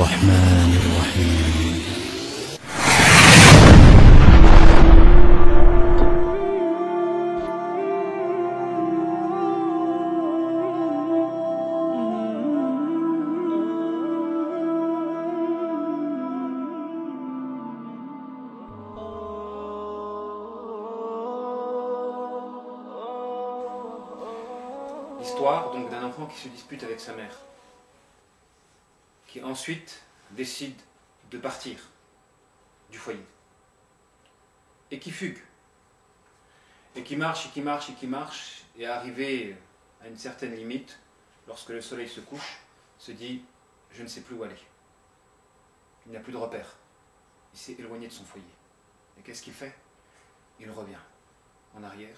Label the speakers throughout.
Speaker 1: الرحمن الرحيم.
Speaker 2: L'histoire donc d'un enfant qui se dispute avec sa mère, qui ensuite décide de partir du foyer, et qui fugue, et qui marche, et qui marche, et qui marche, et arrivé à une certaine limite, lorsque le soleil se couche, se dit « je ne sais plus où aller ». Il n'a plus de repère, il s'est éloigné de son foyer. Et qu'est-ce qu'il fait? Il revient en arrière,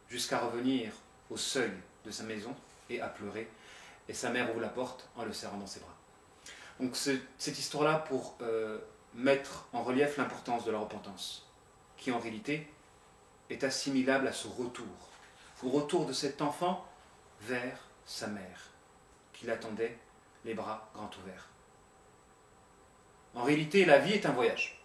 Speaker 2: jusqu'à revenir au seuil de sa maison et à pleurer, et sa mère ouvre la porte en le serrant dans ses bras. Donc cette histoire-là pour mettre en relief l'importance de la repentance, qui en réalité est assimilable à ce retour, au retour de cet enfant vers sa mère, qui l'attendait les bras grands ouverts. En réalité, la vie est un voyage.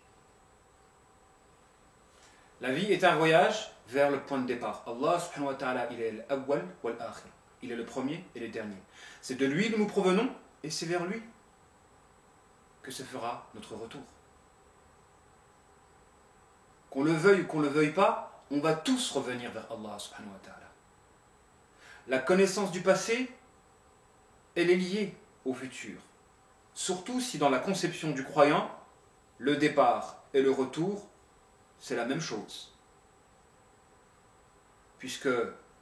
Speaker 2: La vie est un voyage vers le point de départ. Allah subhanahu wa ta'ala, il est l'awwal wal akhir. Il est le premier et le dernier. C'est de lui que nous provenons et c'est vers lui que se fera notre retour. Qu'on le veuille ou qu'on ne le veuille pas, on va tous revenir vers Allah subhanahu wa ta'ala. La connaissance du passé, elle est liée au futur. Surtout si dans la conception du croyant, le départ et le retour, c'est la même chose. Puisque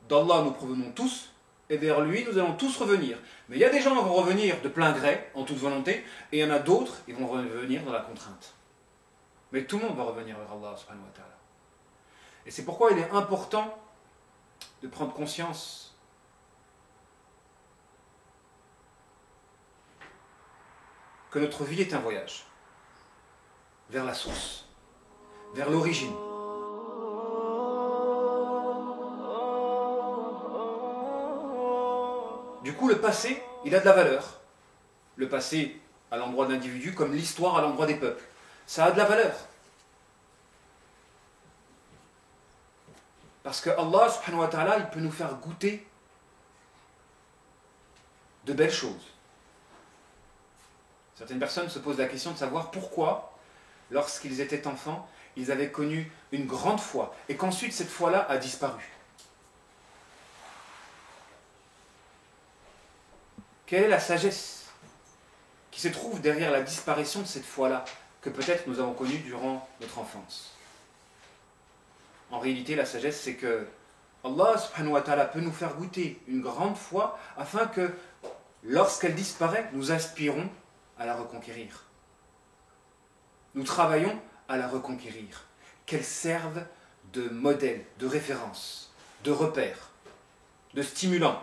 Speaker 2: d'Allah nous provenons tous, et vers lui nous allons tous revenir. Mais il y a des gens qui vont revenir de plein gré, en toute volonté, et il y en a d'autres qui vont revenir dans la contrainte. Mais tout le monde va revenir vers Allah subhanahu wa ta'ala. Et c'est pourquoi il est important de prendre conscience que notre vie est un voyage vers la source, vers l'origine. Du coup, le passé, il a de la valeur. Le passé à l'endroit de l'individu, comme l'histoire à l'endroit des peuples. Ça a de la valeur. Parce que Allah, subhanahu wa ta'ala, il peut nous faire goûter de belles choses. Certaines personnes se posent la question de savoir pourquoi, lorsqu'ils étaient enfants, ils avaient connu une grande foi, et qu'ensuite cette foi-là a disparu. Quelle est la sagesse qui se trouve derrière la disparition de cette foi-là que peut-être nous avons connue durant notre enfance? En réalité, la sagesse, c'est que Allah subhanahu wa ta'ala peut nous faire goûter une grande foi afin que, lorsqu'elle disparaît, nous aspirons à la reconquérir. Nous travaillons à la reconquérir. Qu'elle serve de modèle, de référence, de repère, de stimulant.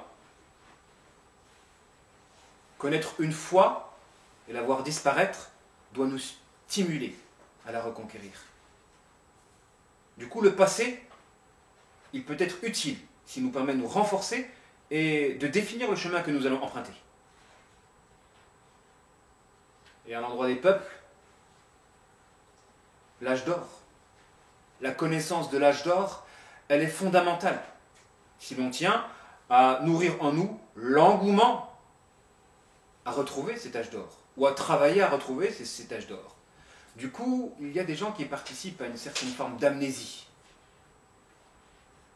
Speaker 2: Connaître une foi et la voir disparaître doit nous stimuler à la reconquérir. Du coup, le passé, il peut être utile s'il nous permet de nous renforcer et de définir le chemin que nous allons emprunter. Et à l'endroit des peuples, l'âge d'or, la connaissance de l'âge d'or, elle est fondamentale si l'on tient à nourrir en nous l'engouement à retrouver cet âge d'or, ou à travailler à retrouver cet âge d'or. Du coup, il y a des gens qui participent à une certaine forme d'amnésie.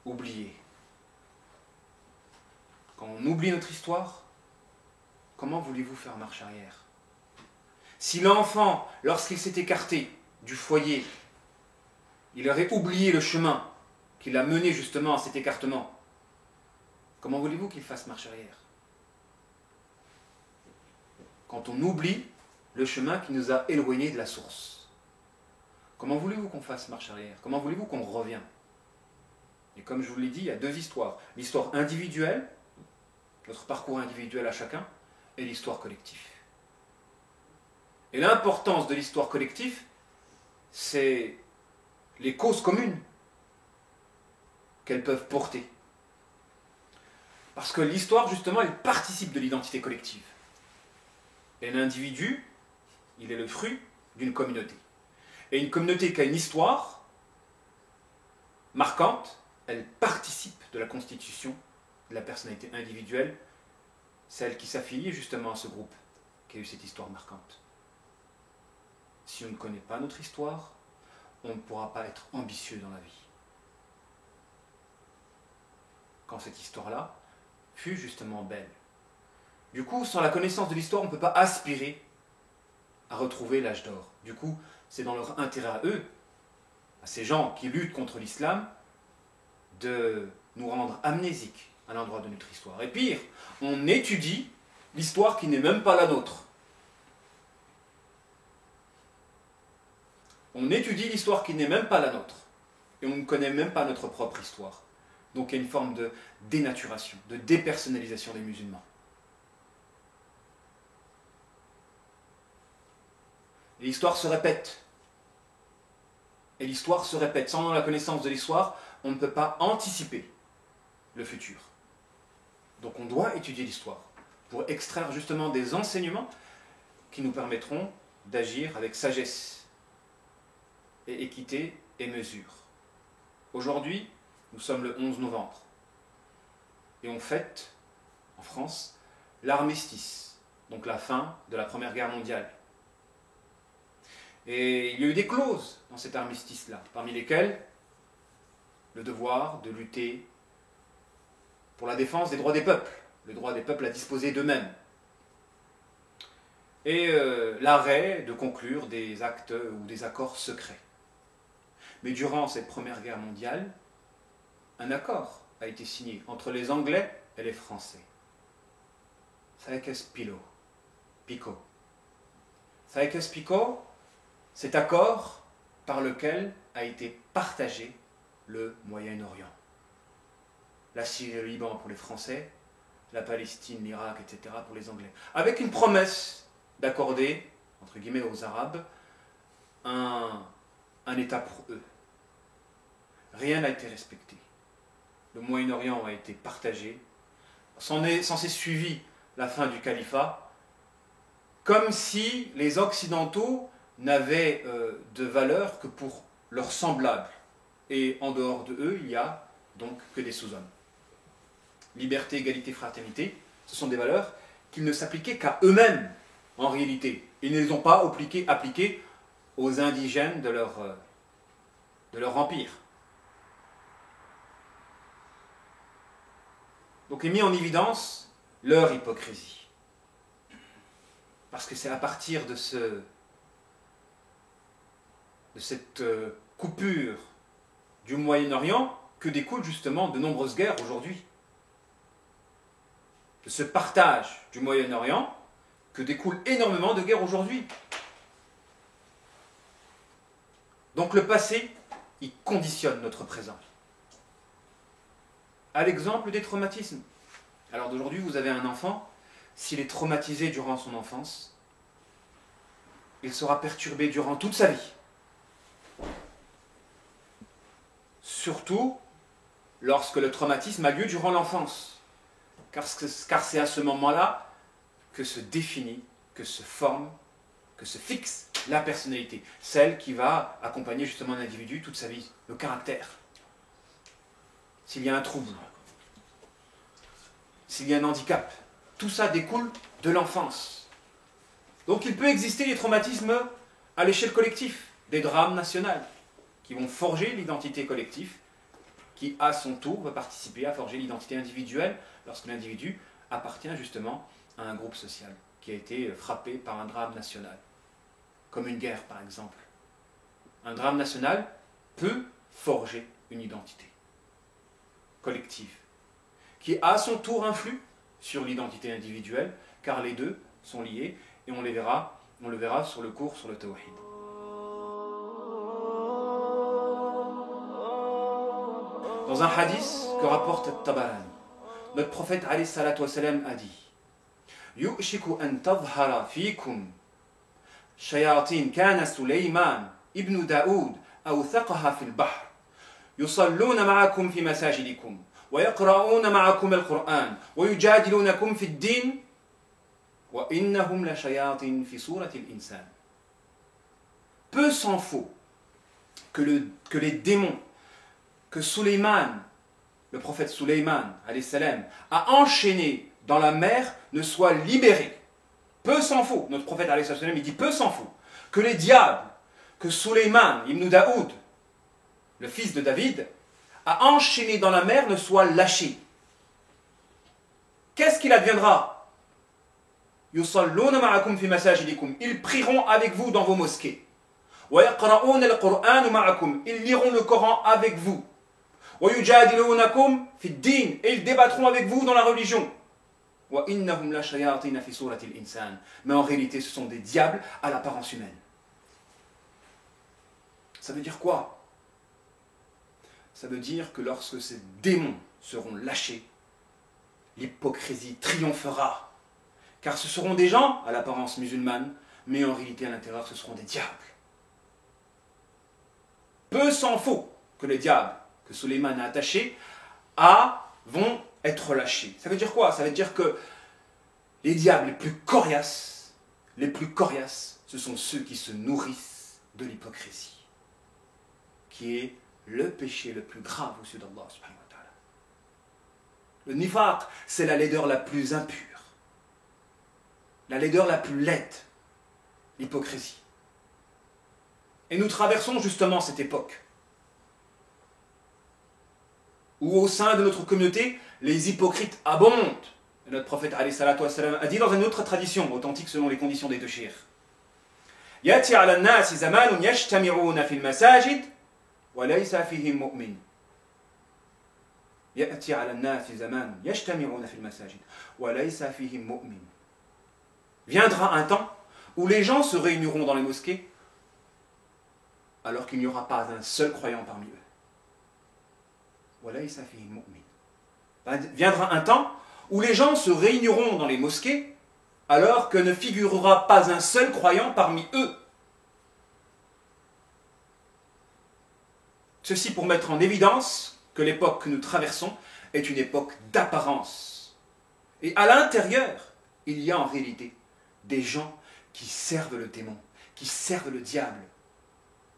Speaker 2: Oublier. Quand on oublie notre histoire, comment voulez-vous faire marche arrière? Si l'enfant, lorsqu'il s'est écarté du foyer, il aurait oublié le chemin qui l'a mené justement à cet écartement, comment voulez-vous qu'il fasse marche arrière? Quand on oublie le chemin qui nous a éloignés de la source, comment voulez-vous qu'on fasse marche arrière? Comment voulez-vous qu'on revienne? Et comme je vous l'ai dit, il y a deux histoires. L'histoire individuelle, notre parcours individuel à chacun, et l'histoire collective. Et l'importance de l'histoire collective, c'est les causes communes qu'elles peuvent porter. Parce que l'histoire, justement, elle participe de l'identité collective. Et l'individu, il est le fruit d'une communauté. Et une communauté qui a une histoire marquante, elle participe de la constitution de la personnalité individuelle, celle qui s'affilie justement à ce groupe qui a eu cette histoire marquante. Si on ne connaît pas notre histoire, on ne pourra pas être ambitieux dans la vie. Quand cette histoire-là fut justement belle. Du coup, sans la connaissance de l'histoire, on ne peut pas aspirer à retrouver l'âge d'or. Du coup, c'est dans leur intérêt à eux, à ces gens qui luttent contre l'islam, de nous rendre amnésiques à l'endroit de notre histoire. Et pire, on étudie l'histoire qui n'est même pas la nôtre. On étudie l'histoire qui n'est même pas la nôtre. Et on ne connaît même pas notre propre histoire. Donc il y a une forme de dénaturation, de dépersonnalisation des musulmans. L'histoire se répète. Et l'histoire se répète. Sans la connaissance de l'histoire, on ne peut pas anticiper le futur. Donc on doit étudier l'histoire pour extraire justement des enseignements qui nous permettront d'agir avec sagesse et équité et mesure. Aujourd'hui, nous sommes le 11 novembre et on fête en France l'armistice, donc la fin de la Première Guerre mondiale. Et il y a eu des clauses dans cet armistice-là, parmi lesquelles le devoir de lutter pour la défense des droits des peuples, le droit des peuples à disposer d'eux-mêmes, et l'arrêt de conclure des actes ou des accords secrets. Mais durant cette Première Guerre mondiale, un accord a été signé entre les Anglais et les Français. ¿Sabe qué es Pico? ¿Sabe qué es Pico? Cet accord par lequel a été partagé le Moyen-Orient. La Syrie et le Liban pour les Français, la Palestine, l'Irak, etc. pour les Anglais. Avec une promesse d'accorder, entre guillemets, aux Arabes, un État pour eux. Rien n'a été respecté. Le Moyen-Orient a été partagé. S'en est suivi la fin du califat, comme si les Occidentaux n'avaient de valeur que pour leurs semblables. Et en dehors de eux, il n'y a donc que des sous-hommes. Liberté, égalité, fraternité, ce sont des valeurs qu'ils ne s'appliquaient qu'à eux-mêmes, en réalité. Ils ne les ont pas appliquées aux indigènes de leur empire. Donc est mis en évidence leur hypocrisie. Parce que c'est à partir de cette coupure du Moyen-Orient que découlent justement de nombreuses guerres aujourd'hui. De ce partage du Moyen-Orient que découlent énormément de guerres aujourd'hui. Donc le passé, il conditionne notre présent. À l'exemple des traumatismes. Alors d'aujourd'hui, vous avez un enfant, s'il est traumatisé durant son enfance, il sera perturbé durant toute sa vie. Surtout lorsque le traumatisme a lieu durant l'enfance. Car c'est à ce moment-là que se définit, que se forme, que se fixe la personnalité. Celle qui va accompagner justement un individu toute sa vie. Le caractère. S'il y a un trouble, s'il y a un handicap, tout ça découle de l'enfance. Donc il peut exister des traumatismes à l'échelle collective, des drames nationaux, qui vont forger l'identité collective, qui à son tour va participer à forger l'identité individuelle, lorsque l'individu appartient justement à un groupe social, qui a été frappé par un drame national, comme une guerre par exemple. Un drame national peut forger une identité collective, qui à son tour influe sur l'identité individuelle, car les deux sont liés, et on le verra sur le cours sur le tawhid. Dans un hadith que rapporte Tabarani, notre prophète alayhi salatu wassalam a dit Yu'shiku an tadhhara fikum shayatin kana Suleyman ibn Daoud awthaqaha fil bahr yusalluna ma'akum fi masajidikum ويقرؤون معكم القرآن ويجادلونكم في الدين وَإِنَّهُمْ لَشَيَاطِينَ فِي سُورَةِ الْإِنسَانِ. Peu s'en faut que les démons, que Sulayman, le prophète Sulayman, alayhi salam, a enchaîné dans la mer, ne soient libérés. Peu s'en faut. Notre prophète, alayhi salam, il dit peu s'en faut. Que les diables, que Sulayman, ibn Daoud, le fils de David, a enchaîné dans la mer, ne soient lâchés. Qu'est-ce qu'il adviendra? Yusalluna ma'akum fi masajidikum. Ils prieront avec vous dans vos mosquées. Wa yaqra'una al-Qur'an ma'akum. Ils liront le Coran avec vous. Wa yujadilunakum fi ad-din. Et ils débattront avec vous dans la religion. Wa innahum la shayatin fi surati al-insan. Mais en réalité, ce sont des diables à l'apparence humaine. Ça veut dire quoi? Ça veut dire que lorsque ces démons seront lâchés, l'hypocrisie triomphera. Car ce seront des gens à l'apparence musulmane, mais en réalité à l'intérieur ce seront des diables. Peu s'en faut que les diables que Sulayman a attachés vont être lâchés. Ça veut dire quoi? Ça veut dire que les diables les plus coriaces, ce sont ceux qui se nourrissent de l'hypocrisie, qui est le péché le plus grave aux yeux d'Allah subhanahu wa ta'ala. Le nifaq, c'est la laideur la plus impure, la laideur la plus laide, l'hypocrisie. Et nous traversons justement cette époque où au sein de notre communauté, les hypocrites abondent. Et notre prophète alayhi salatu wassalam a dit dans une autre tradition, authentique selon les conditions des deux chirs, Yati ala nasi zamanun yajtami'una fil masajid wa laysa fihim mu'min. Yati ala nasi zamanun yajtami'una fil masajid wa laysa fihim mu'min. Viendra un temps où les gens se réuniront dans les mosquées alors qu'il n'y aura pas un seul croyant parmi eux. Viendra un temps où les gens se réuniront dans les mosquées alors que ne figurera pas un seul croyant parmi eux. Ceci pour mettre en évidence que l'époque que nous traversons est une époque d'apparence. Et à l'intérieur, il y a en réalité des gens qui servent le démon, qui servent le diable,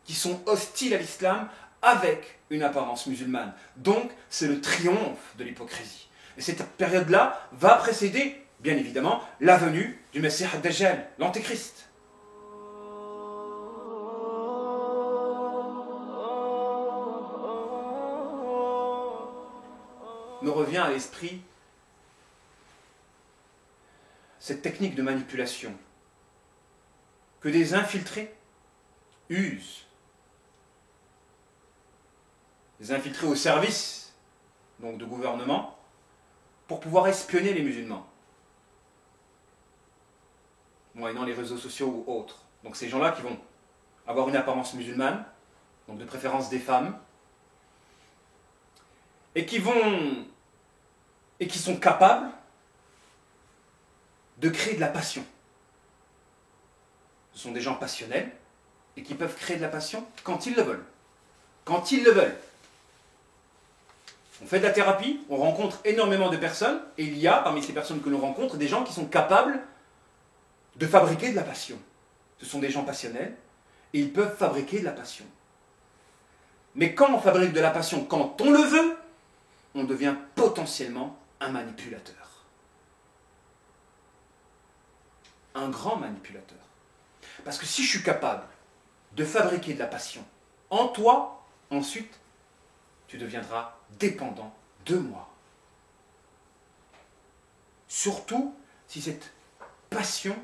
Speaker 2: qui sont hostiles à l'islam avec une apparence musulmane. Donc, c'est le triomphe de l'hypocrisie. Et cette période-là va précéder, bien évidemment, la venue du Messie ad-Dajjal, l'Antéchrist. Me revient à l'esprit cette technique de manipulation que des infiltrés usent. Des infiltrés au service donc de gouvernement pour pouvoir espionner les musulmans, moyennant les réseaux sociaux ou autres. Donc ces gens-là qui vont avoir une apparence musulmane, donc de préférence des femmes, et qui sont capables de créer de la passion. Ce sont des gens passionnels et qui peuvent créer de la passion quand ils le veulent. Quand ils le veulent. On fait de la thérapie, on rencontre énormément de personnes, et il y a, parmi ces personnes que l'on rencontre, des gens qui sont capables de fabriquer de la passion. Ce sont des gens passionnels, et ils peuvent fabriquer de la passion. Mais quand on fabrique de la passion, quand on le veut, on devient potentiellement un manipulateur. Un grand manipulateur. Parce que si je suis capable de fabriquer de la passion en toi, ensuite, tu deviendras dépendant de moi. Surtout si cette passion,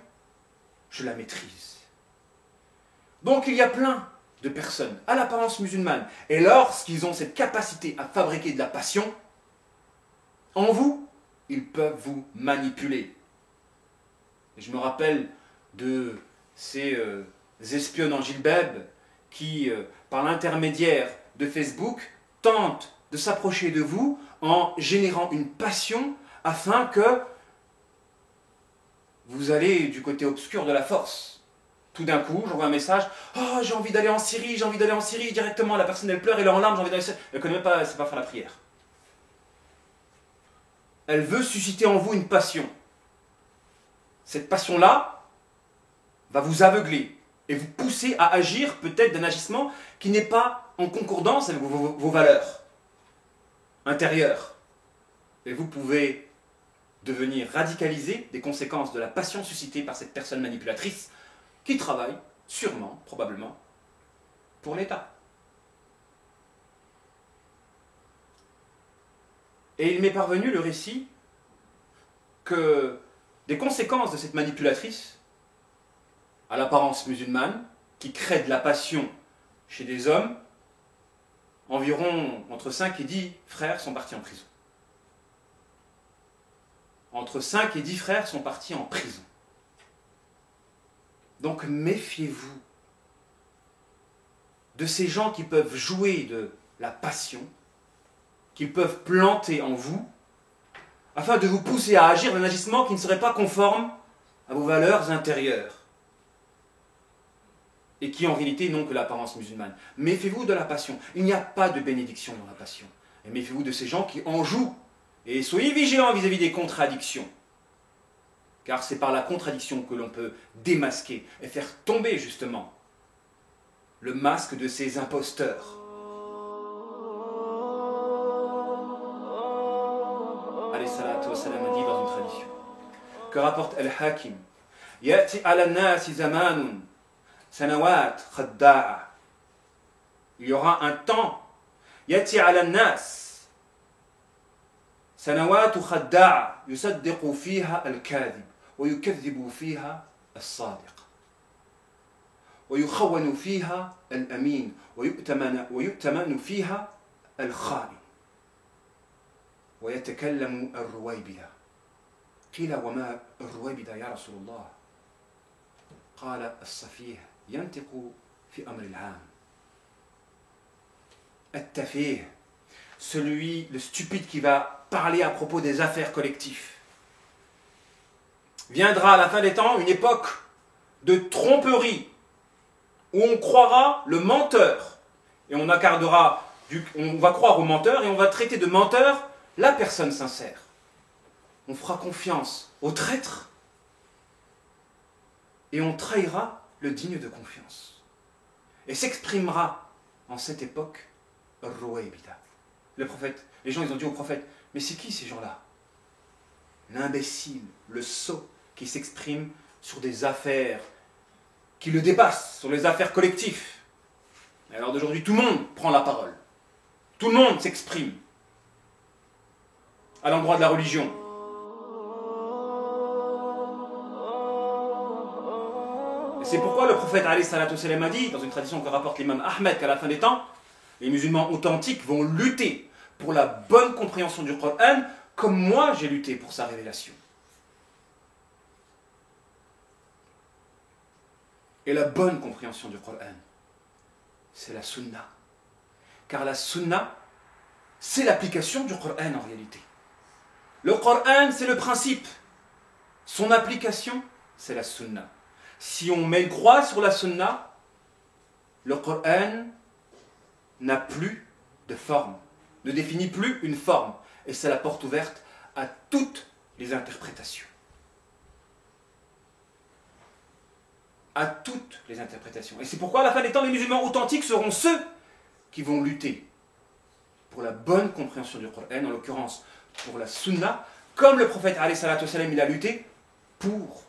Speaker 2: je la maîtrise. Donc il y a plein de personnes à l'apparence musulmane, et lorsqu'ils ont cette capacité à fabriquer de la passion, en vous, ils peuvent vous manipuler. Et je me rappelle de ces espionnes en Gilbeb qui, par l'intermédiaire de Facebook, tentent de s'approcher de vous en générant une passion afin que vous allez du côté obscur de la force. Tout d'un coup, j'envoie un message, « Oh, j'ai envie d'aller en Syrie, directement, la personne elle pleure, elle est en larmes, j'ai envie d'aller... » Elle ne connaît pas, elle ne sait pas faire la prière. Elle veut susciter en vous une passion. cette passion-là va vous aveugler et vous pousser à agir peut-être d'un agissement qui n'est pas en concordance avec vos valeurs intérieures. Et vous pouvez devenir radicalisé des conséquences de la passion suscitée par cette personne manipulatrice qui travaille, sûrement, probablement, pour l'État. Et il m'est parvenu le récit que des conséquences de cette manipulatrice, à l'apparence musulmane, qui crée de la passion chez des hommes, environ entre 5 et 10 frères sont partis en prison. Entre 5 et 10 frères sont partis en prison. Donc méfiez-vous de ces gens qui peuvent jouer de la passion, qu'ils peuvent planter en vous, afin de vous pousser à agir d'un agissement qui ne serait pas conforme à vos valeurs intérieures, et qui en réalité n'ont que l'apparence musulmane. Méfiez-vous de la passion. Il n'y a pas de bénédiction dans la passion. Et méfiez-vous de ces gens qui en jouent. Et soyez vigilants vis-à-vis des contradictions. Car c'est par la contradiction que l'on peut démasquer et faire tomber justement le masque de ces imposteurs. Alayhi salatu wa salam a dit dans une tradition que rapporte Al-Hakim, Ya'ti ala nasi zamanun sanawat khadda'a. Il y aura un temps, Ya'ti ala nas سنوات خداعة يصدق فيها الكاذب ويكذب فيها الصادق ويخون فيها الأمين ويؤتمن فيها الخائن ويتكلم الرويبدة. قيل وما الرويبدة يا رسول الله؟ قال السفيه ينطق في أمر العام. التفيه, celui, le stupide qui va parler à propos des affaires collectives. Viendra à la fin des temps une époque de tromperie où on croira le menteur et on va croire au menteur et on va traiter de menteur la personne sincère. On fera confiance au traître et on trahira le digne de confiance. Et s'exprimera en cette époque Ruwaybida. Le prophète, les gens ils ont dit au prophète, mais c'est qui ces gens-là? L'imbécile, le sot qui s'exprime sur des affaires qui le dépassent, sur les affaires collectives. Et alors d'aujourd'hui, tout le monde prend la parole. Tout le monde s'exprime à l'endroit de la religion. Et c'est pourquoi le prophète alayhi salatu salam a dit, dans une tradition que rapporte l'imam Ahmed, qu'à la fin des temps, les musulmans authentiques vont lutter pour la bonne compréhension du Coran, comme moi j'ai lutté pour sa révélation. Et la bonne compréhension du Coran, c'est la sunna. Car la sunna, c'est l'application du Coran en réalité. Le Coran, c'est le principe. Son application, c'est la sunna. Si on met une croix sur la sunna, le Coran n'a plus de forme, ne définit plus une forme. Et c'est la porte ouverte à toutes les interprétations. À toutes les interprétations. Et c'est pourquoi à la fin des temps, les musulmans authentiques seront ceux qui vont lutter pour la bonne compréhension du Coran, en l'occurrence pour la sunna, comme le prophète alayhi salatu salam, il a lutté pour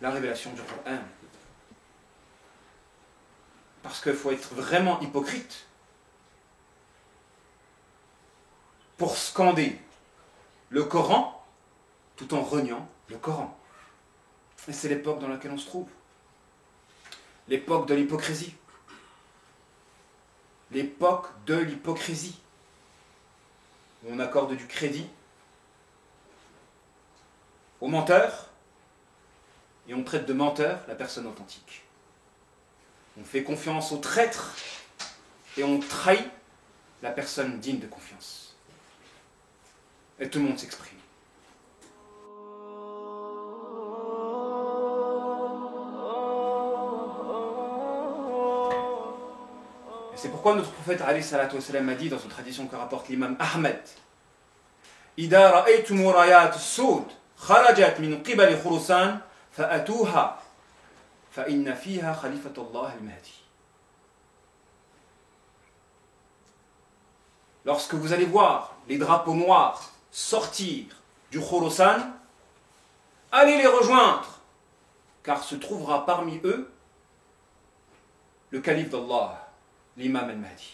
Speaker 2: la révélation du Coran. Parce qu'il faut être vraiment hypocrite pour scander le Coran tout en reniant le Coran. Et c'est l'époque dans laquelle on se trouve. L'époque de l'hypocrisie. L'époque de l'hypocrisie. Où on accorde du crédit aux menteurs et on traite de menteur la personne authentique. On fait confiance aux traîtres et on trahit la personne digne de confiance. Et tout le monde s'exprime. Et c'est pourquoi notre prophète alayhi salatu wassalam a dit dans une tradition que rapporte l'imam Ahmed, Ida ra'aytum rayat as-sud خرجت من قبل خرسان فأتوها فإن فيها خليفة الله المهدي. Lorsque vous allez voir les drapeaux noirs sortir du Khorasan, allez les rejoindre, car se trouvera parmi eux le calife d'Allah, l'imam al-Mahdi.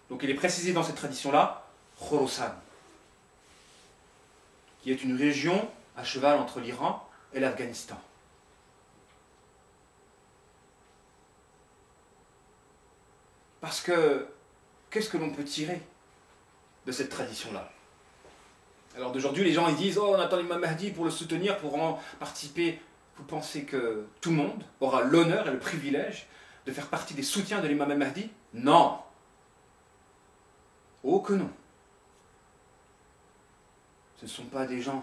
Speaker 2: Donc il est précisé dans cette tradition-là, Khorasan, qui est une région à cheval entre l'Iran et l'Afghanistan. Parce que, qu'est-ce que l'on peut tirer de cette tradition-là? Alors d'aujourd'hui, les gens ils disent « Oh, on attend l'imam Mahdi pour le soutenir, pour en participer ». Vous pensez que tout le monde aura l'honneur et le privilège de faire partie des soutiens de l'imam Mahdi? Non. Oh que non. Ce ne sont pas des gens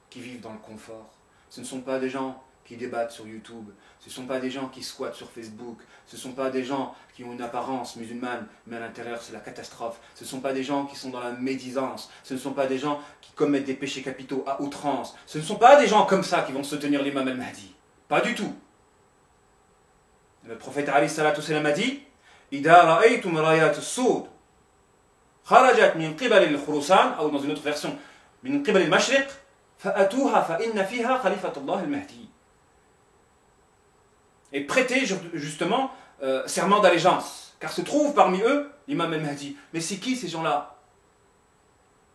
Speaker 2: qui vivent dans le confort. Ce ne sont pas des gens qui débattent sur YouTube. Ce ne sont pas des gens qui squattent sur Facebook. Ce ne sont pas des gens qui ont une apparence musulmane, mais à l'intérieur c'est la catastrophe. Ce ne sont pas des gens qui sont dans la médisance. Ce ne sont pas des gens qui commettent des péchés capitaux à outrance. Ce ne sont pas des gens comme ça qui vont soutenir l'imam al-Mahdi. Pas du tout. Le prophète alayhi salatu salam a dit « Ida ra'aytum rayat as-soud kharajat min qibal al-Khorasan » ou dans une autre version « min qibal al-Mashriq fa'atuha fa'inna fiha khalifatullah al-Mahdi » et prêter justement serment d'allégeance, car se trouve parmi eux l'imam al-Mahdi. Mais c'est qui ces gens-là?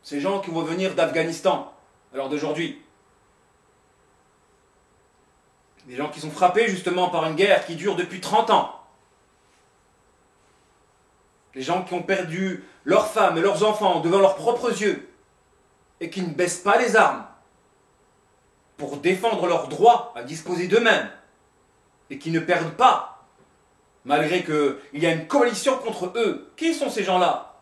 Speaker 2: Ces gens qui vont venir d'Afghanistan, alors d'aujourd'hui. Des gens qui sont frappés justement par une guerre qui dure depuis 30 ans. Des gens qui ont perdu leurs femmes et leurs enfants devant leurs propres yeux et qui ne baissent pas les armes pour défendre leur droit à disposer d'eux-mêmes et qui ne perdent pas, malgré qu'il y a une coalition contre eux. Qui sont ces gens-là?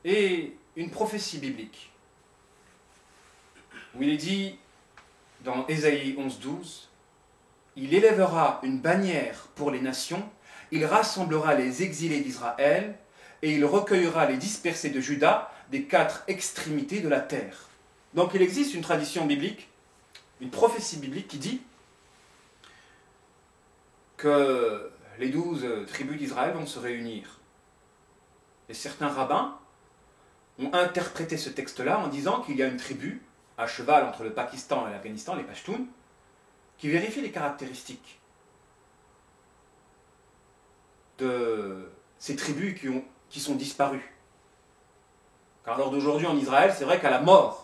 Speaker 2: Et une prophétie biblique, où il est dit, dans Ésaïe 11:12, « Il élèvera une bannière pour les nations, il rassemblera les exilés d'Israël, et il recueillera les dispersés de Juda des 4 extrémités de la terre. » Donc il existe une tradition biblique, une prophétie biblique qui dit que les 12 tribus d'Israël vont se réunir. Et certains rabbins ont interprété ce texte-là en disant qu'il y a une tribu à cheval entre le Pakistan et l'Afghanistan, les Pashtuns, qui vérifie les caractéristiques de ces tribus qui sont disparues. Car lors d'aujourd'hui en Israël, c'est vrai qu'à la mort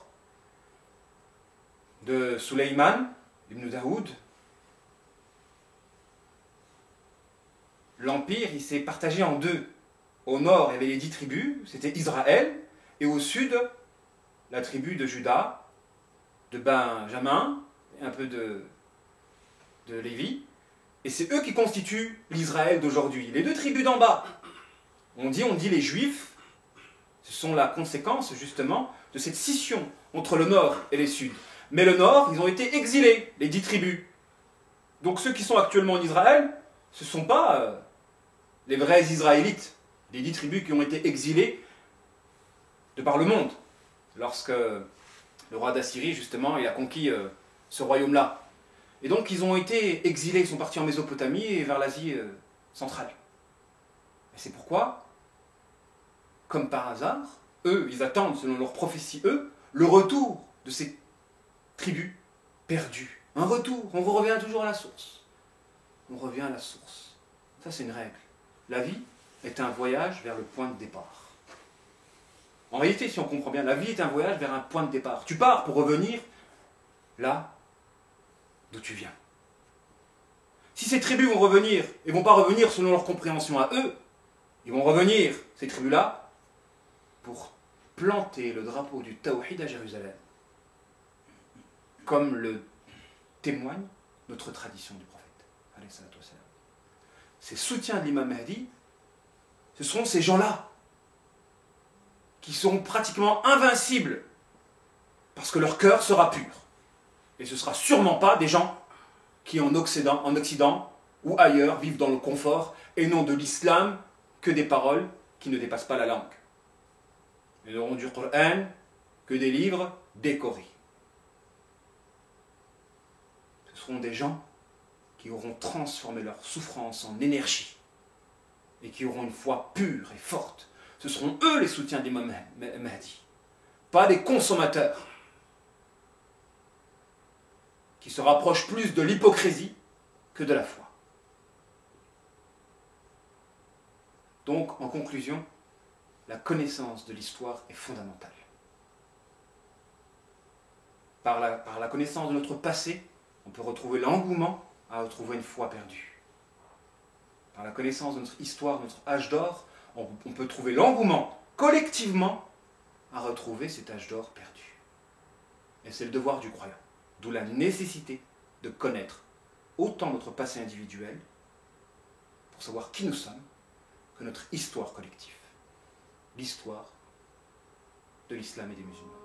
Speaker 2: de Suleiman ibn Daoud, l'empire il s'est partagé en deux. Au nord, il y avait les 10 tribus, c'était Israël, et au sud, la tribu de Juda, de Benjamin, et un peu de Lévi, et c'est eux qui constituent l'Israël d'aujourd'hui. Les 2 tribus d'en bas, on dit les Juifs, ce sont la conséquence justement de cette scission entre le nord et les suds. Mais le nord, ils ont été exilés, les 10 tribus. Donc ceux qui sont actuellement en Israël, ce ne sont pas les vrais Israélites, les 10 tribus qui ont été exilées de par le monde, lorsque le roi d'Assyrie, justement, il a conquis ce royaume-là. Et donc ils ont été exilés, ils sont partis en Mésopotamie et vers l'Asie centrale. Et c'est pourquoi, comme par hasard, eux, ils attendent, selon leur prophétie, le retour de ces tribus perdues. Un retour, on revient toujours à la source. On revient à la source. Ça, c'est une règle. La vie est un voyage vers le point de départ. En réalité, si on comprend bien, la vie est un voyage vers un point de départ. Tu pars pour revenir là d'où tu viens. Si ces tribus vont revenir, et vont pas revenir selon leur compréhension à eux, ils vont revenir, ces tribus-là, pour planter le drapeau du Tawhid à Jérusalem, comme le témoigne notre tradition du prophète. Ces soutiens de l'imam Mahdi, ce seront ces gens-là qui seront pratiquement invincibles parce que leur cœur sera pur. Et ce ne sera sûrement pas des gens qui en Occident ou ailleurs vivent dans le confort et n'ont de l'islam que des paroles qui ne dépassent pas la langue. Ils n'auront du Coran que des livres décorés. Ce seront des gens qui auront transformé leur souffrance en énergie et qui auront une foi pure et forte. Ce seront eux les soutiens d'Imam Mahdi, pas des consommateurs qui se rapprochent plus de l'hypocrisie que de la foi. Donc, en conclusion, la connaissance de l'histoire est fondamentale. Par la connaissance de notre passé, on peut retrouver l'engouement à retrouver une foi perdue. Par la connaissance de notre histoire, de notre âge d'or, on peut trouver l'engouement collectivement à retrouver cet âge d'or perdu. Et c'est le devoir du croyant. D'où la nécessité de connaître autant notre passé individuel pour savoir qui nous sommes que notre histoire collective, l'histoire de l'islam et des musulmans.